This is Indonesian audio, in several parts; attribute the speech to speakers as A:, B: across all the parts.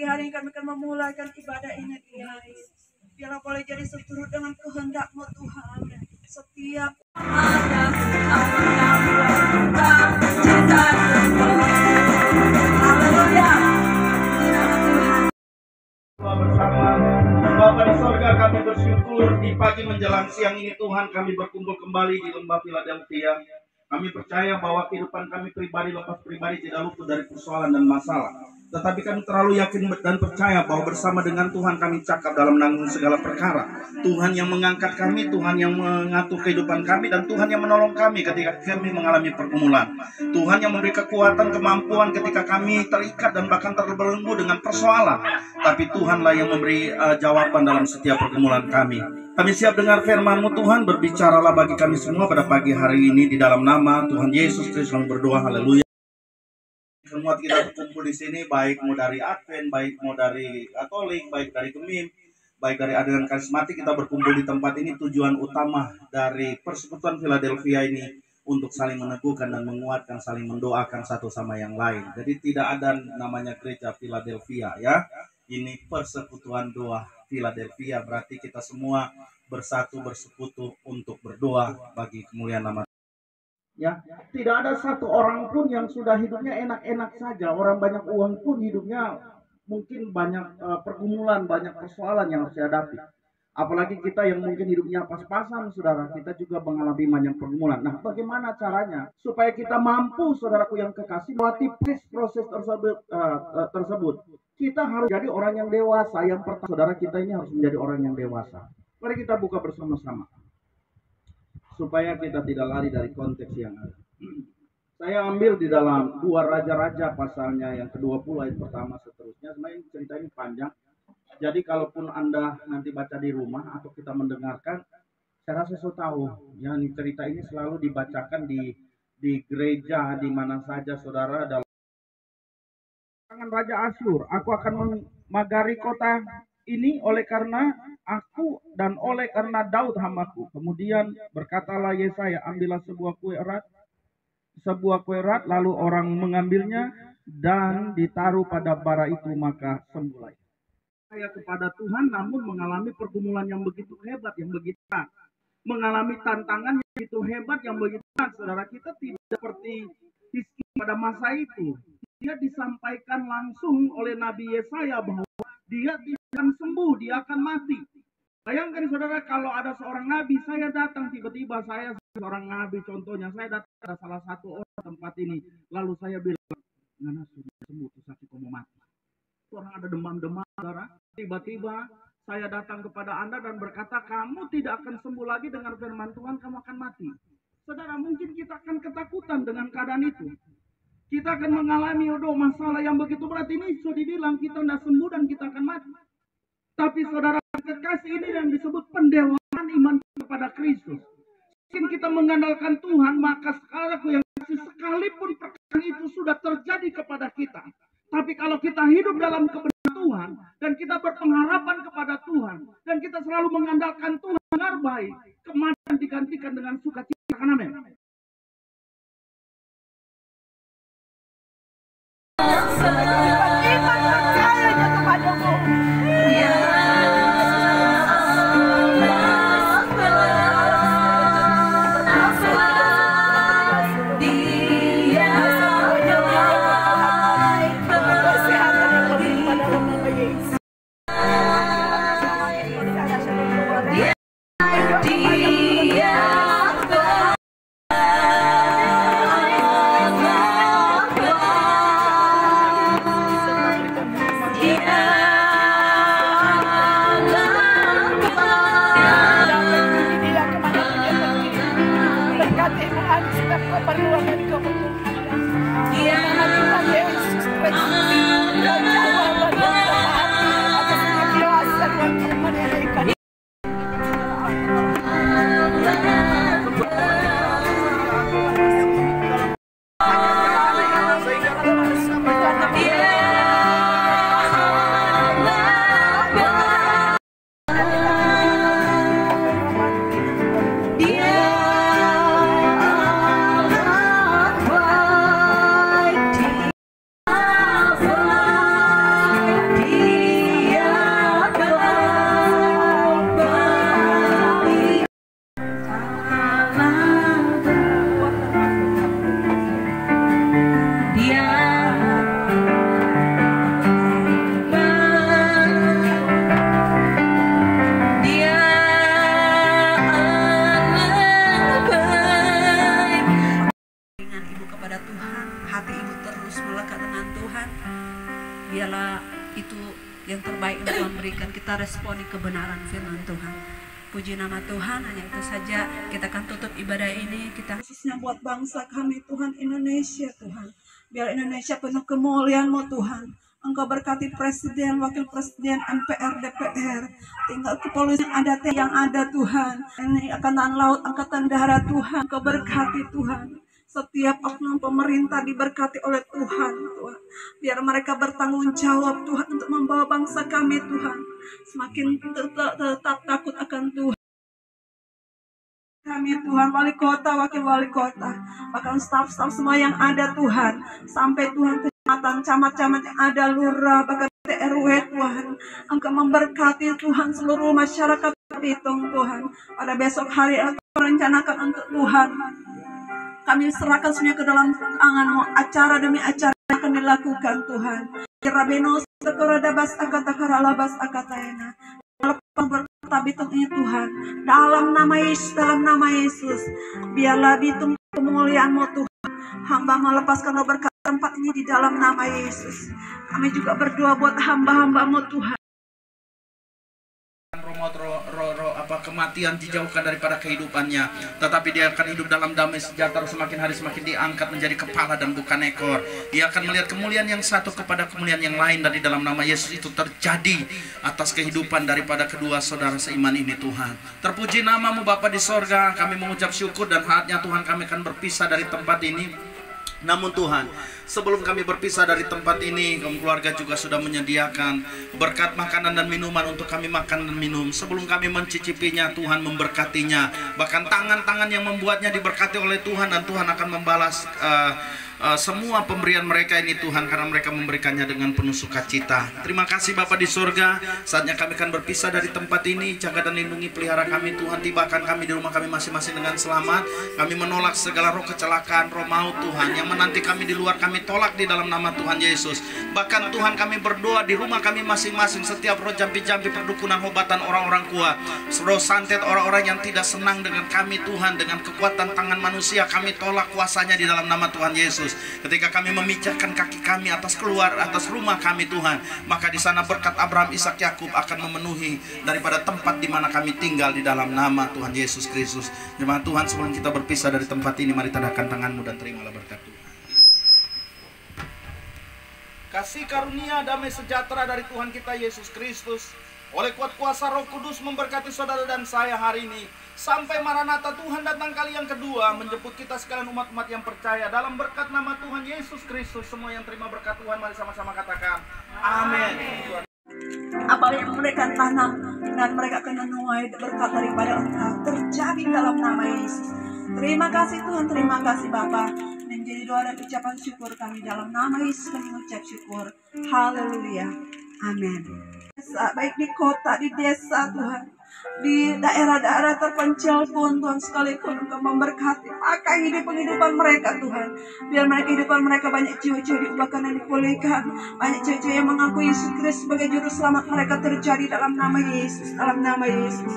A: hari ini kami akan memulaikan ibadah ini Tuhan. Biarlah boleh jadi seturut dengan kehendak-Mu Tuhan. Setiap ada haleluya.
B: Bersama Bapa di sorga, kami bersyukur di pagi menjelang siang ini Tuhan, kami berkumpul kembali di lembah Philadelphia. Kami percaya bahwa kehidupan kami pribadi lepas pribadi tidak luput dari persoalan dan masalah. Tetapi kami terlalu yakin dan percaya bahwa bersama dengan Tuhan kami cakap dalam menanggung segala perkara. Tuhan yang mengangkat kami, Tuhan yang mengatur kehidupan kami, dan Tuhan yang menolong kami ketika kami mengalami pergumulan. Tuhan yang memberi kekuatan, kemampuan ketika kami terikat dan bahkan terbelenggu dengan persoalan. Tapi Tuhanlah yang memberi jawaban dalam setiap pergumulan kami. Kami siap dengar firman-Mu Tuhan, berbicaralah bagi kami semua pada pagi hari ini di dalam nama Tuhan Yesus Kristus kami berdoa, haleluya. Semua kita berkumpul di sini, baik mau dari Advent, baik mau dari Katolik, baik dari Gemim, baik dari aliran karismatik, kita berkumpul di tempat ini. Tujuan utama dari Persekutuan Philadelphia ini untuk saling meneguhkan dan menguatkan, saling mendoakan satu sama yang lain. Jadi tidak ada namanya gereja Philadelphia ya. Ini persekutuan doa Philadelphia, berarti kita semua bersatu bersekutu untuk berdoa bagi kemuliaan nama. Ya, tidak ada satu orang pun yang sudah hidupnya enak-enak saja. Orang banyak uang pun hidupnya mungkin banyak pergumulan, banyak persoalan yang harus dihadapi. Apalagi kita yang mungkin hidupnya pas-pasan, saudara, kita juga mengalami banyak pergumulan. Nah, bagaimana caranya supaya kita mampu, saudaraku yang kekasih, melewati proses tersebut? Kita harus jadi orang yang dewasa. Yang pertama, saudara, kita ini harus menjadi orang yang dewasa. Mari kita buka bersama-sama, supaya kita tidak lari dari konteks yang ada. Saya ambil di dalam 2 Raja-Raja pasalnya yang ke-20 ayat pertama seterusnya. Sebenarnya cerita ini panjang. Jadi kalaupun Anda nanti baca di rumah atau kita mendengarkan, saya rasa saya tahu. Ya, ini cerita ini selalu dibacakan di gereja di mana saja saudara dalam tangan Raja Asyur. Aku akan memagari kota ini oleh karena aku dan oleh karena Daud hamaku. Kemudian berkatalah Yesaya, ambillah sebuah kue erat, lalu orang mengambilnya dan ditaruh pada bara itu, maka sembuhlah. Saya kepada Tuhan namun mengalami pergumulan yang begitu hebat, yang begitu berat. Mengalami tantangan yang begitu hebat, yang begitu berat. Saudara, kita tidak seperti Hizkia pada masa itu. Dia disampaikan langsung oleh Nabi Yesaya bahwa dia tidak akan sembuh, dia akan mati. Bayangkan saudara, kalau ada seorang nabi, saya datang tiba-tiba, saya seorang nabi contohnya, saya datang ke salah satu orang tempat ini, lalu saya bilang, "Nana sudah sembuh, sakit kamu mati." Orang ada demam-demam, saudara. Tiba-tiba saya datang kepada Anda dan berkata, "Kamu tidak akan sembuh lagi dengan firman Tuhan, kamu akan mati." Saudara, mungkin kita akan ketakutan dengan keadaan itu. Kita akan mengalami masalah yang begitu berat ini. Sudah dibilang kita tidak sembuh dan kita akan mati. Tapi saudara kekasih, ini yang disebut pendewasaan iman kepada Kristus. Mungkin kita mengandalkan Tuhan, maka sekarang yang sekalipun perkara itu sudah terjadi kepada kita. Tapi kalau kita hidup dalam kebenaran Tuhan dan kita berpengharapan kepada Tuhan dan kita selalu mengandalkan Tuhan benar baik, kematian digantikan dengan sukacita. Amin.
A: Iman percayanya kepadamu.
C: Dia
A: Ibu terus melekat dengan Tuhan. Biarlah itu yang terbaik yang Tuhan berikan. Kita responi kebenaran firman Tuhan. Puji nama Tuhan. Hanya itu saja kita akan tutup ibadah ini. Kita khususnya buat bangsa kami Tuhan, Indonesia Tuhan. Biar Indonesia penuh kemuliaan-Mu Tuhan. Engkau berkati presiden, wakil presiden, MPR, DPR, tinggal kepolisian yang ada Tuhan. Ini angkatan laut, angkatan darat Tuhan. Engkau berkati Tuhan. Setiap oknum pemerintah diberkati oleh Tuhan, Tuhan. Biar mereka bertanggung jawab Tuhan untuk membawa bangsa kami Tuhan. Semakin tetap takut akan Tuhan. Kami Tuhan, wali kota, wakil wali kota, bahkan staf-staf semua yang ada Tuhan, sampai Tuhan kecamatan, camat-camat yang ada, lurah, bahkan RW Tuhan, Engkau memberkati Tuhan seluruh masyarakat Bitung Tuhan. Pada besok hari Engkau merencanakan untuk Tuhan. Kami serahkan semuanya ke dalam tangan-Mu, acara demi acara yang akan dilakukan Tuhan. Rabeno sekoradabas akatakaralabas akatayana. Berkata Bitung ini Tuhan, dalam nama Yesus, biarlah Bitung kemuliaan-Mu Tuhan. Hamba melepaskan berkat tempat ini di dalam nama Yesus. Kami juga berdoa buat hamba-hamba-Mu Tuhan.
B: Kematian dijauhkan daripada kehidupannya, tetapi dia akan hidup dalam damai sejahtera, semakin hari semakin diangkat menjadi kepala dan bukan ekor. Dia akan melihat kemuliaan yang satu kepada kemuliaan yang lain, dan di dalam nama Yesus itu terjadi atas kehidupan daripada kedua saudara seiman ini Tuhan. Terpuji nama-Mu Bapa di sorga, kami mengucap syukur dan saatnya Tuhan kami akan berpisah dari tempat ini. Namun Tuhan, sebelum kami berpisah dari tempat ini, keluarga juga sudah menyediakan berkat makanan dan minuman untuk kami makan dan minum. Sebelum kami mencicipinya, Tuhan memberkatinya. Bahkan tangan-tangan yang membuatnya diberkati oleh Tuhan, dan Tuhan akan membalas semua pemberian mereka ini Tuhan, karena mereka memberikannya dengan penuh sukacita. Terima kasih Bapa di surga. Saatnya kami akan berpisah dari tempat ini. Jaga dan lindungi, pelihara kami Tuhan. Tibakan kami di rumah kami masing-masing dengan selamat. Kami menolak segala roh kecelakaan, roh maut Tuhan, yang menanti kami di luar, kami tolak di dalam nama Tuhan Yesus. Bahkan Tuhan, kami berdoa di rumah kami masing-masing, setiap roh jampi-jampi, perdukunan, obatan orang-orang kuat, roh santet, orang-orang yang tidak senang dengan kami Tuhan, dengan kekuatan tangan manusia, kami tolak kuasanya di dalam nama Tuhan Yesus. Ketika kami memijakkan kaki kami atas rumah kami Tuhan, maka di sana berkat Abraham, Ishak, Yakub akan memenuhi daripada tempat di mana kami tinggal di dalam nama Tuhan Yesus Kristus. Jemaat Tuhan, sebelum kita berpisah dari tempat ini, mari tandahkan tanganmu dan terimalah berkat Tuhan. Kasih karunia damai sejahtera dari Tuhan kita Yesus Kristus, oleh kuat kuasa Roh Kudus memberkati saudara dan saya hari ini, sampai Maranatha Tuhan datang kali yang kedua, menjemput kita sekalian umat-umat yang percaya. Dalam berkat nama Tuhan Yesus Kristus, semua yang terima berkat Tuhan, mari sama-sama katakan amin.
A: Apa yang mereka tanam dan mereka akan menuai berkat daripada Engkau terjadi dalam nama Yesus. Terima kasih Tuhan, terima kasih Bapa. Menjadi doa dan ucapan syukur kami dalam nama Yesus, kami mengucap syukur. Haleluya. Amin. Baik di kota, di desa Tuhan, di daerah-daerah terpencil pun Tuhan, sekalipun Engkau memberkati, pakai kehidupan mereka Tuhan. Biar kehidupan mereka banyak jiwa-jiwa diubahkan dan dipulihkan, banyak jiwa-jiwa yang mengaku Yesus Kristus sebagai juru selamat mereka terjadi dalam nama Yesus, dalam nama Yesus.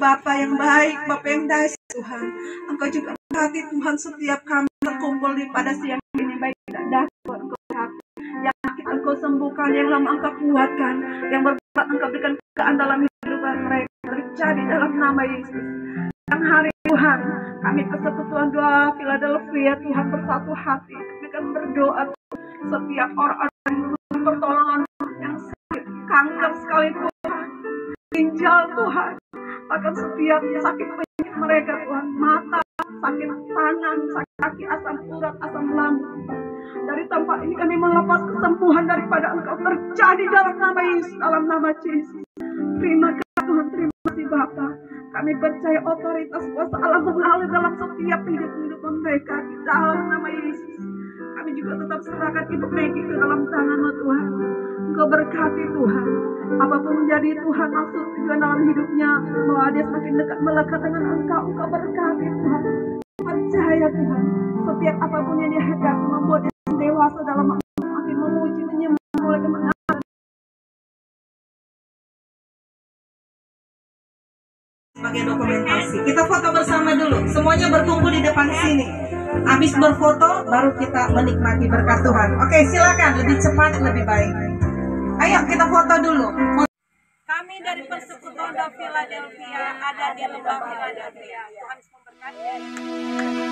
A: Bapa yang baik, Bapa yang dahsyat Tuhan, Engkau juga berkati Tuhan setiap kami terkumpul di pada siang ini, baik dan dahsyat Engkau berkati. Yang sakit Engkau sembuhkan, yang lemah Engkau kuatkan, yang berbuat Engkau berikan keadaan dalam kehidupan mereka terjadi dalam nama Yesus. Yang hari Tuhan, kami persekutuan doa Philadelphia Tuhan bersatu hati, kami akan berdoa setiap orang yang butuh pertolongan, yang sakit, kanker sekalipun Tuhan, ginjal Tuhan, bahkan setiap sakit penyakit mereka Tuhan, mata, sakit tangan, sakit kaki, asam urat, asam lambung. Dari tempat ini kami melepas kesembuhan daripada Engkau terjadi dalam nama Yesus, dalam nama Yesus. Terima kasih Tuhan, terima kasih Bapa. Kami percaya otoritas kuasa Allah mengalir dalam setiap kehidupan mereka di dalam nama Yesus. Kami juga tetap serahkan Ibu Maggie ke dalam tangan-Mu Tuhan. Engkau berkati Tuhan. Apapun menjadi Tuhan maksud tujuan dalam hidupnya, bahwa dia semakin dekat melekat dengan Engkau, Engkau berkati Tuhan. Percaya Tuhan, setiap apapun yang dia hadapi membuat dia dewasa dalam semakin memuji, menyembah, mulai kemenangan. sebagai dokumentasi. Kita foto bersama dulu. Semuanya berkumpul di depan sini. Habis berfoto, baru kita menikmati berkat Tuhan. Oke, silakan. Lebih cepat, lebih baik. Ayo kita foto dulu. Kami dari Persekutuan Philadelphia ada di Lembah Philadelphia. Tuhan memberkati.